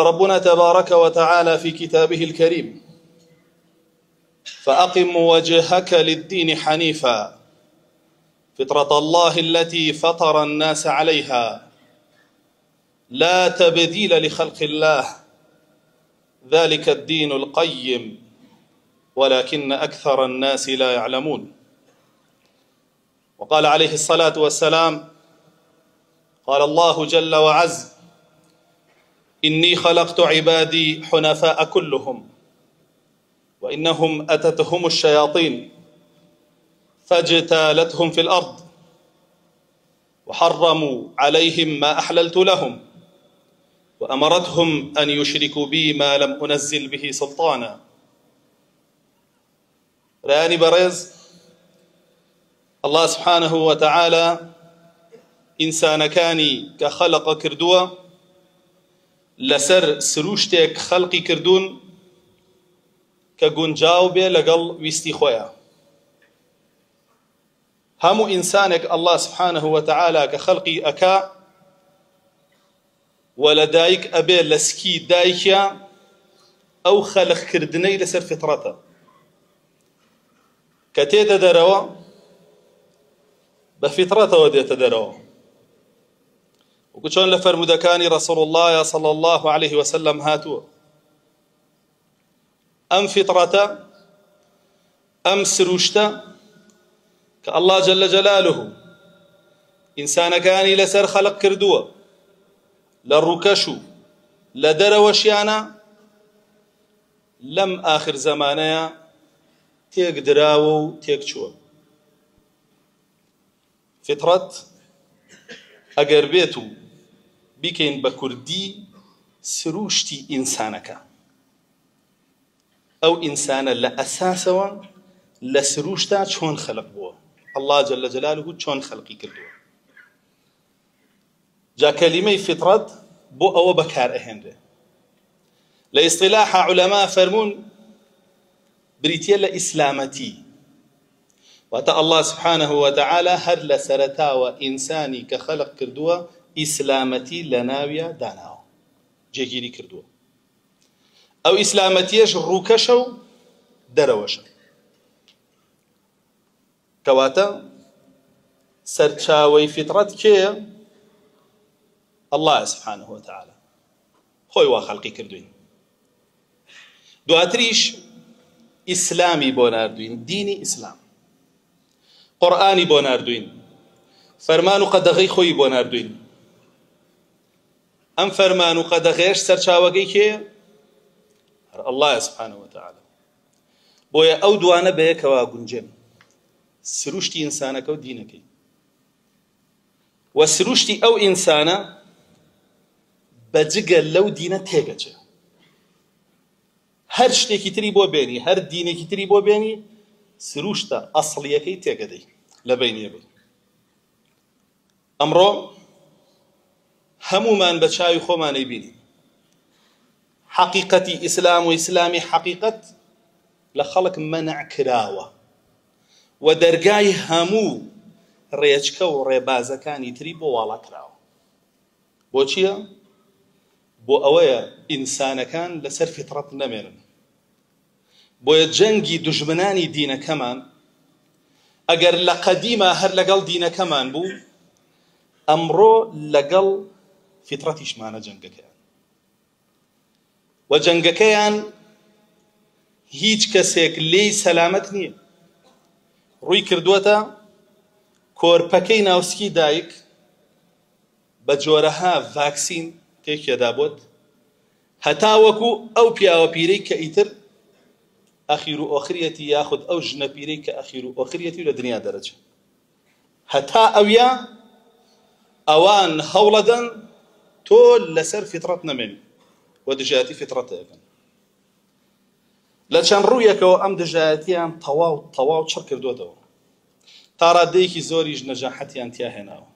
ربنا تبارك وتعالى في كتابه الكريم: فأقم وجهك للدين حنيفا فطرة الله التي فطر الناس عليها لا تبديل لخلق الله ذلك الدين القيم ولكن أكثر الناس لا يعلمون. وقال عليه الصلاة والسلام: قال الله جل وعز: إني خلقت عبادي حنفاء كلهم وإنهم أتتهم الشياطين فاجتالتهم في الأرض وحرموا عليهم ما أحللت لهم وأمرتهم أن يشركوا بي ما لم أنزل به سلطانا. راني برز الله سبحانه وتعالى إنسان كاني كخلق كردوه لسر سروشتك خلقي كردون كجونجاو بي لقل ويستي خويا. همو إنسانك الله سبحانه وتعالى كخلقي أكا ولدايك أبي لسكي دايكيا أو خلق كردني لسر فطرته كتيت دروا بفطرته وديت دروا. وكشون لفرمودكاني رسول الله صلى الله عليه وسلم هاتوا أم فطرة أم سروشته كالله جل جلاله إنسان كاني لسر خلق كردوه للركشو لدروشيانا لم آخر زمانيا تيك دراو تيك شو فطرة أجر بيتو بكين بكردي سروشتي إنسانك أو إنسان لأساسا لسروشتا شون خلق بوا الله جل جلاله شون خلقي كردوا. جا كلمة فطرة بو أو بكار أهنده لاصطلاح علماء فرمون بريتيا لإسلامتي وأتى الله سبحانه وتعالى هر لسرتا وإنساني كخلق كردوا إسلامتي لناوية داناو جيجيري كردوا أو إسلامتيش روكشو دروشو كواتا سرچاوي فطرت كي الله سبحانه وتعالى خوي وخلقي كردوين دواتريش إسلامي بوناردوين ديني إسلام قرآني بوناردوين فرمانو قدغي خوي بوناردوين أم فرمانو قدغيش سرچاوغي كي الله سبحانه وتعالى بويا أو دوانا بيكوا قنجم سروشتي إنسانك ودينك وسروشتي أو إنسانا بجگل لو دينه تيگچه هر شتێکی تری بۆ بێنی هەر دینێکی تری بۆ بێنی سروشتە ئەسڵیەکەی تێگەدەی لە بینیە بێ. ئەمڕۆ هەمومان بە چاوی خۆمانەی بینی حەقیقەتی ئیسلام و ئیسلامی حەقیقەت لە خەڵک مەنع کراوە و دەرگای هەموو ڕێچکە و ڕێبازەکانی تری بۆ واڵا کراوە. بۆچییە؟ بۆ ئەوەیە ئینسانەکان لەسەر فیتڕەت نەمێنن. بۆیە جەنگی دوژمنانی دینەکەمان ئەگەر لە قەدیمە هەر لەگەڵ دینەکەمان بوو ئەمڕۆ لەگەڵ فیتڕەتیشمانە جەنگەکەیان و جەنگەکەیان هیچ کەسێک لێی سەلامەت نییە. ڕووی کردووەتە کۆرپەکەی ناوسکی دایک بە جۆرەها ڤاکسین تێکێدا بۆت هەتا وەکو ئەو پیاوە پیرەی کە ئیتر ئەخیر و ئۆخریەتی یاخود ئەو ژنە پیرەی کە ئەخیر و ئۆخریەتی لە دنیا دەرەچێت هەتا ئەویا ئەوان هەوڵەدەن تۆ لەسەر فیتڕەت نەمێنی و دژایەتی فیتڕەتەکەن. لە چەند ڕوویەکەوە ئەم دژایەتیان تەواو چڕ کردوێتەوە تا ڕادەیەکی زۆریش نەجاحەتیان تیا هێناوە.